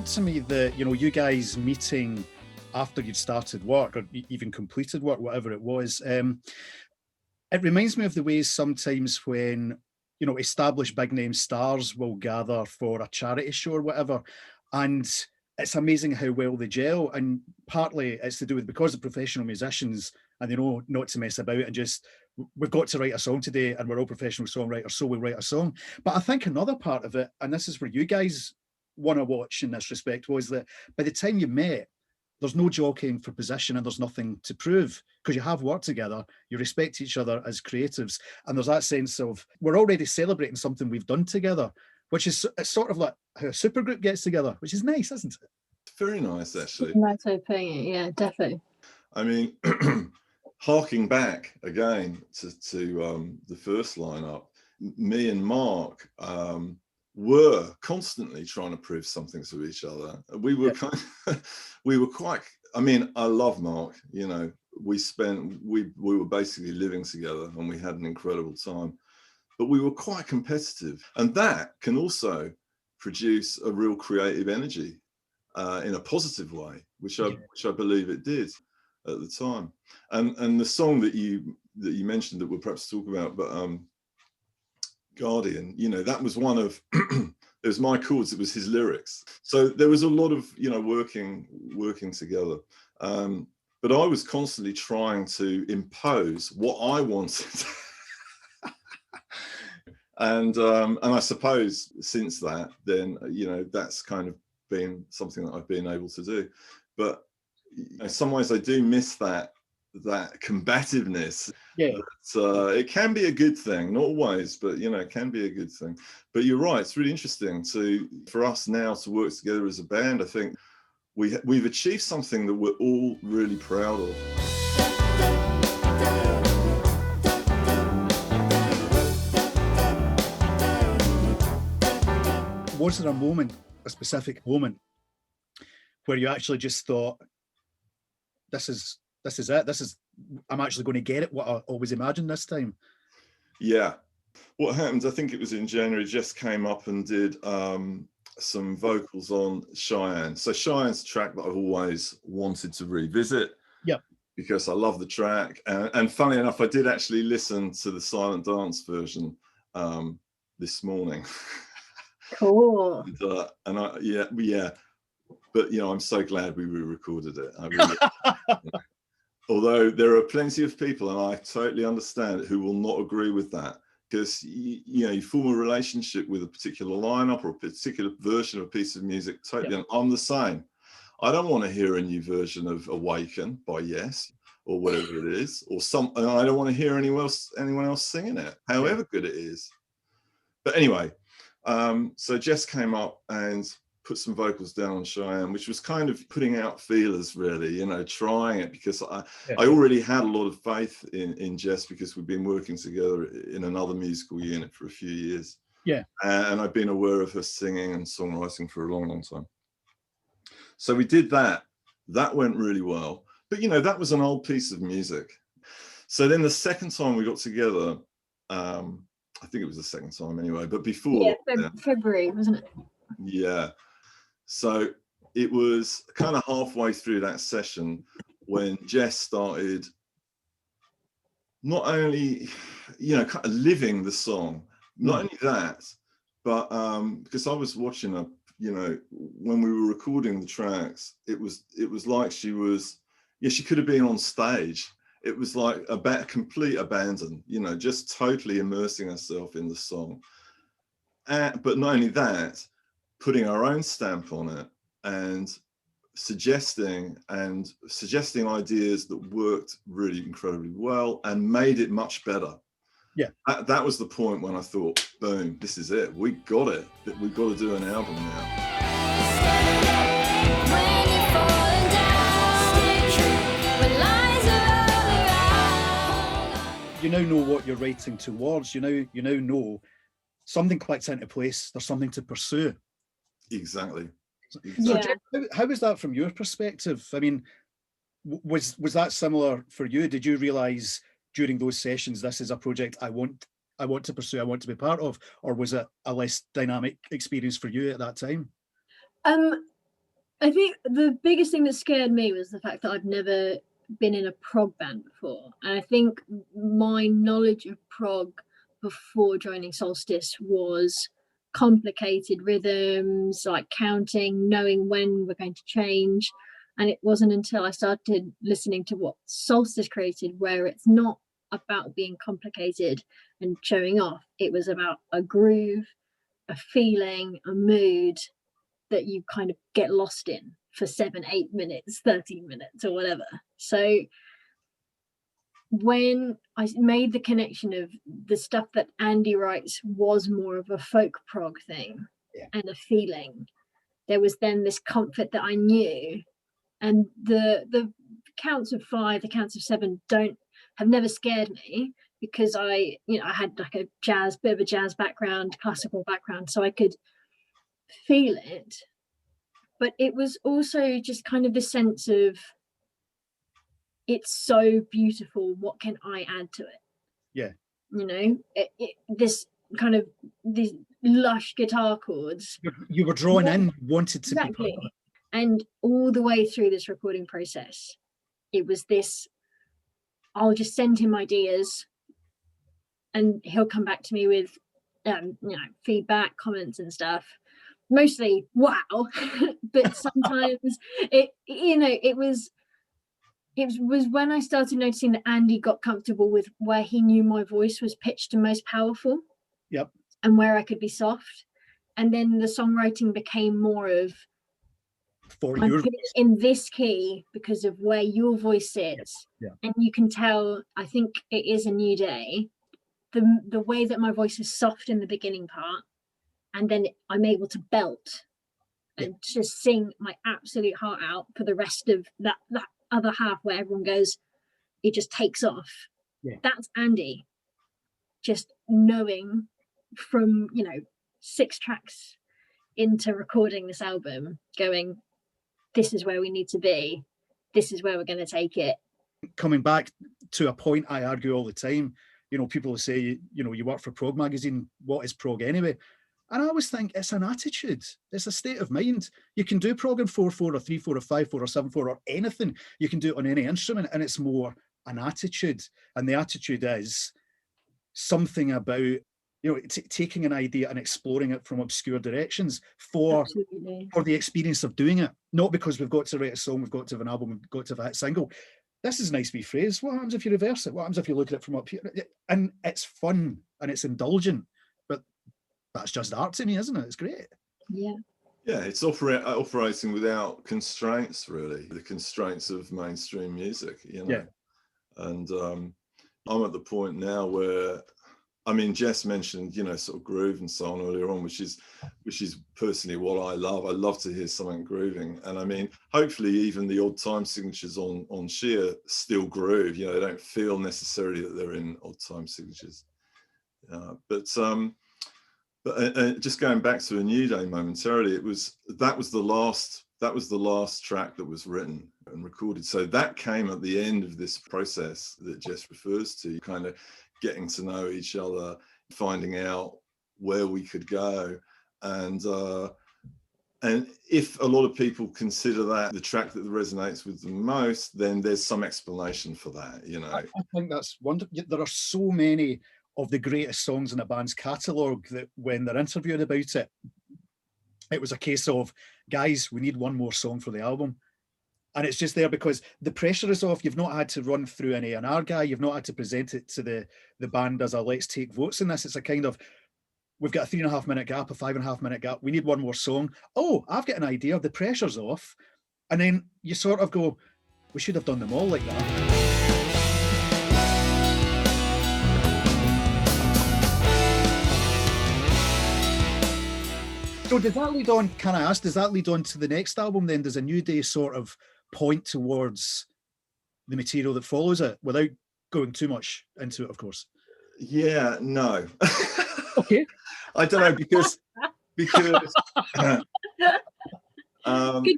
occurred to me that, you guys meeting after you'd started work or even completed work, whatever it was, it reminds me of the ways sometimes when, established big name stars will gather for a charity show or whatever. And it's amazing how well they gel. And partly it's to do with because they're professional musicians and they know not to mess about and just, we've got to write a song today and we're all professional songwriters, so we'll write a song. But I think another part of it, and this is where you guys want to watch in this respect, was that by the time you met, there's no jockeying for position and there's nothing to prove because you have worked together, you respect each other as creatives, and there's that sense of we're already celebrating something we've done together, which is it's sort of like how a supergroup gets together, which is nice, isn't it? Very nice, actually. Nice way of putting it, yeah, definitely. I mean, harking back again to the first lineup, me and Mark were constantly trying to prove something to each other. We were quite. I mean, I love Mark. We were basically living together, and we had an incredible time. But we were quite competitive, and that can also produce a real creative energy in a positive way, which I believe it did at the time. And the song that you mentioned that we'll perhaps talk about, but Guardian, that was one of it was my chords, it was his lyrics. So there was a lot of working together. But I was constantly trying to impose what I wanted. And I suppose since that, then that's kind of been something that I've been able to do. But in some ways I do miss that combativeness. Yeah. It can be a good thing, not always, but it can be a good thing. But you're right, it's really interesting for us now to work together as a band. I think we've achieved something that we're all really proud of. Was there a specific moment where you actually just thought, this is it, I'm actually going to get it, what I always imagined this time? Yeah. What happened, I think it was in January, Jess came up and did some vocals on Cheyenne. So Cheyenne's a track that I've always wanted to revisit. Yeah. Because I love the track. And funnily enough, I did actually listen to the Silent Dance version this morning. Cool. and but I'm so glad we re-recorded it. I really, although there are plenty of people, and I totally understand it, who will not agree with that, because you form a relationship with a particular lineup or a particular version of a piece of music. Totally, yeah. I'm the same. I don't want to hear a new version of Awaken by Yes or whatever it is, and I don't want to hear anyone else singing it, however good it is. But anyway. So Jess came up and put some vocals down on Cheyenne, which was kind of putting out feelers, really, trying it, because I already had a lot of faith in Jess, because we've been working together in another musical unit for a few years. Yeah. And I've been aware of her singing and songwriting for a long, long time. So we did that. That went really well. But, that was an old piece of music. So then the second time we got together, I think it was the second time anyway, but before. Yeah, February, wasn't it? Yeah. So it was kind of halfway through that session when Jess started not only, kind of living the song, not only that, but because I was watching her, when we were recording the tracks, it was like she could have been on stage. It was like a complete abandon, just totally immersing herself in the song. But not only that, putting our own stamp on it and suggesting ideas that worked really incredibly well and made it much better. Yeah. That was the point when I thought, boom, this is it. We got it. We've got to do an album now. You now know what you're writing towards. You now know something clicks into place. There's something to pursue. Exactly. So, how was that from your perspective? I mean, was that similar for you? Did you realise during those sessions, this is a project I want to pursue, I want to be part of, or was it a less dynamic experience for you at that time? I think the biggest thing that scared me was the fact that I've never been in a prog band before. And I think my knowledge of prog before joining Solstice was complicated rhythms, like counting, knowing when we're going to change. And it wasn't until I started listening to what Solstice created, where it's not about being complicated and showing off. It was about a groove, a feeling, a mood that you kind of get lost in for 7, 8 minutes, 13 minutes, or whatever. So when I made the connection of the stuff that Andy writes was more of a folk prog thing, and a feeling, there was then this comfort that I knew. And the counts of 5, the counts of 7 have never scared me, because I had like a bit of a jazz background, classical background, so I could feel it. But it was also just kind of the sense of, it's so beautiful, what can I add to it? Yeah. This kind of these lush guitar chords. You were drawn in, wanted to exactly. be part of it. And all the way through this recording process, it was this, I'll just send him ideas and he'll come back to me with feedback, comments and stuff. Mostly wow. But sometimes it was when I started noticing that Andy got comfortable with where he knew my voice was pitched and most powerful. Yep. And where I could be soft. And then the songwriting became more of, I'm putting it in this key because of where your voice sits. Yeah. And you can tell, I think it is a new day, the way that my voice is soft in the beginning part, and then I'm able to belt and just sing my absolute heart out for the rest of that other half where everyone goes, it just takes off. Yeah. That's Andy. Just knowing from 6 tracks into recording this album, going, this is where we need to be, this is where we're going to take it. Coming back to a point I argue all the time, people will say, you work for Prog magazine, what is prog anyway? And I always think it's an attitude, it's a state of mind. You can do prog in 4/4 or 3/4 or 5/4 or 7/4 or anything. You can do it on any instrument, and it's more an attitude. And the attitude is something about taking an idea and exploring it from obscure directions for the experience of doing it, not because we've got to write a song, we've got to have an album, we've got to have a hit single. This is a nice wee phrase. What happens if you reverse it? What happens if you look at it from up here? And it's fun and it's indulgent, but that's just art to me, isn't it? It's great. Yeah, it's operating without constraints, really, the constraints of mainstream music, and I'm at the point now where, Jess mentioned, sort of groove and so on earlier on, which is personally what I love. I love to hear something grooving. And hopefully even the odd time signatures on Sheer still groove. They don't feel necessarily that they're in odd time signatures. But just going back to A New Day momentarily, that was the last track that was written and recorded. So that came at the end of this process that Jess refers to, kind of getting to know each other, finding out where we could go. And if a lot of people consider that the track that resonates with them most, then there's some explanation for that, I think that's wonderful. There are so many of the greatest songs in a band's catalogue that when they're interviewed about it, it was a case of, guys, we need one more song for the album. And it's just there because the pressure is off. You've not had to run through an A&R guy. You've not had to present it to the band as a let's take votes in this. It's a kind of, we've got a 3.5 minute gap, a 5.5 minute gap. We need one more song. Oh, I've got an idea. The pressure's off. And then you sort of go, we should have done them all like that. So does that lead on, can I ask, does that lead on to the next album then? Does A New Day sort of point towards the material that follows it without going too much into it, of course? Yeah, no. Okay. I don't know, because good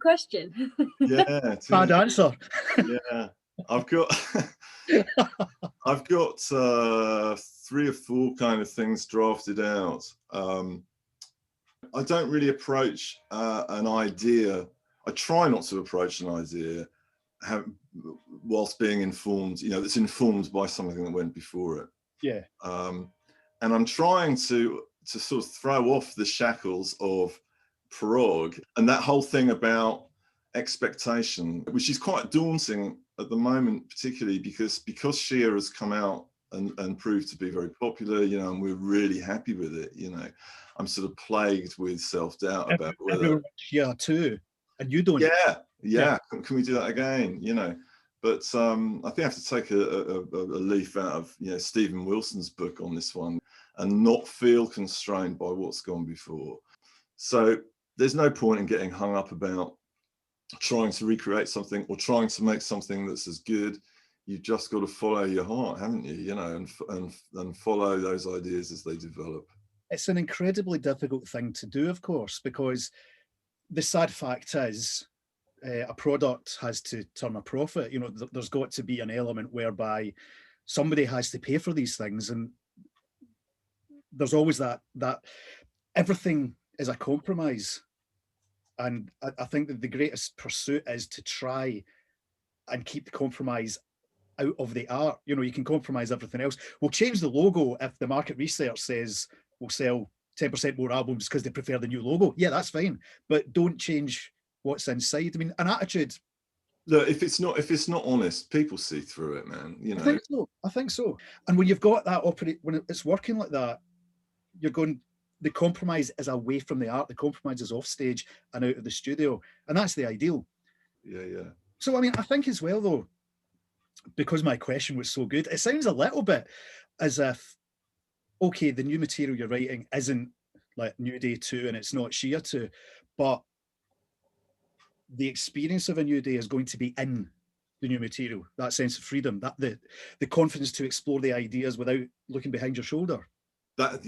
question. Yeah. Bad answer. Yeah. I've got 3 or 4 kind of things drafted out. I don't really approach an idea I try not to approach an idea whilst being informed, that's informed by something that went before it. Yeah. And I'm trying to sort of throw off the shackles of prog and that whole thing about expectation, which is quite daunting at the moment, particularly because Shia has come out and proved to be very popular, and we're really happy with it. I'm sort of plagued with self-doubt about whether Shia too, and you don't. Yeah. Can we do that again? But I think I have to take a leaf out of Stephen Wilson's book on this one and not feel constrained by what's gone before. So there's no point in getting hung up about trying to recreate something or trying to make something that's as good. You've just got to follow your heart, haven't you? And follow those ideas as they develop. It's an incredibly difficult thing to do, of course, because the sad fact is a product has to turn a profit. There's got to be an element whereby somebody has to pay for these things, and there's always that everything is a compromise. And I think that the greatest pursuit is to try and keep the compromise out of the art. You can compromise everything else. We'll change the logo if the market research says we'll sell 10% more albums because they prefer the new logo. Yeah, that's fine. But don't change what's inside. I mean, an attitude. Look, if it's not honest, people see through it, man. I think so. And when you've got that when it's working like that, the compromise is away from the art. The compromise is off stage and out of the studio. And that's the ideal. Yeah. So, I mean, I think as well, though, because my question was so good, it sounds a little bit as if, okay, the new material you're writing isn't like New Day 2 and it's not Shia 2, but the experience of a new day is going to be in the new material, that sense of freedom, that the confidence to explore the ideas without looking behind your shoulder. That's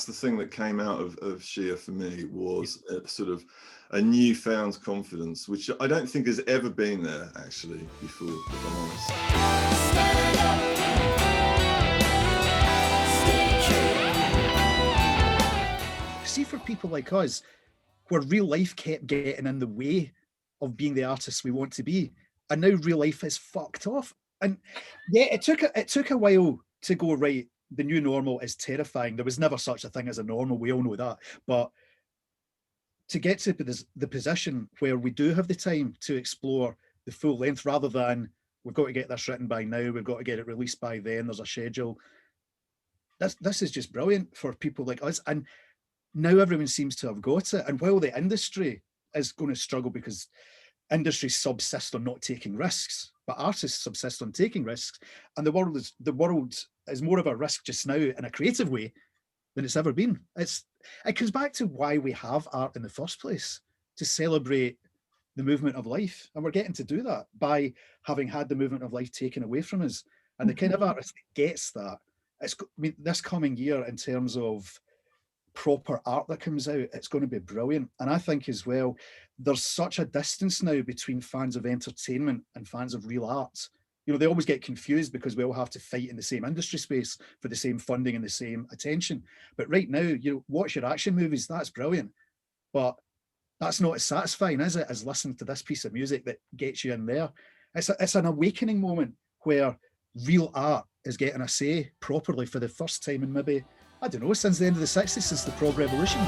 the thing that came out of Shia for me, was sort of a newfound confidence, which I don't think has ever been there actually before, if I'm honest. See, for people like us, where real life kept getting in the way of being the artists we want to be, and now real life is fucked off. And yeah, it took a while to go, right, the new normal is terrifying. There was never such a thing as a normal. We all know that. But to get to the position where we do have the time to explore the full length, rather than we've got to get this written by now, we've got to get it released by then, there's a schedule. This is just brilliant for people like us. And now everyone seems to have got it. And while the industry is going to struggle because industries subsist on not taking risks, but artists subsist on taking risks, and the world is more of a risk just now in a creative way than it's ever been. It comes back to why we have art in the first place, to celebrate the movement of life, and we're getting to do that by having had the movement of life taken away from us. And the kind of artist that gets that, this coming year, in terms of proper art that comes out, it's going to be brilliant. And I think as well, there's such a distance now between fans of entertainment and fans of real art. They always get confused because we all have to fight in the same industry space for the same funding and the same attention. But right now, watch your action movies, that's brilliant. But that's not as satisfying, is it, as listening to this piece of music that gets you in there. It's an awakening moment where real art is getting a say properly for the first time in maybe, I don't know, since the end of the 60s, since the prog revolution.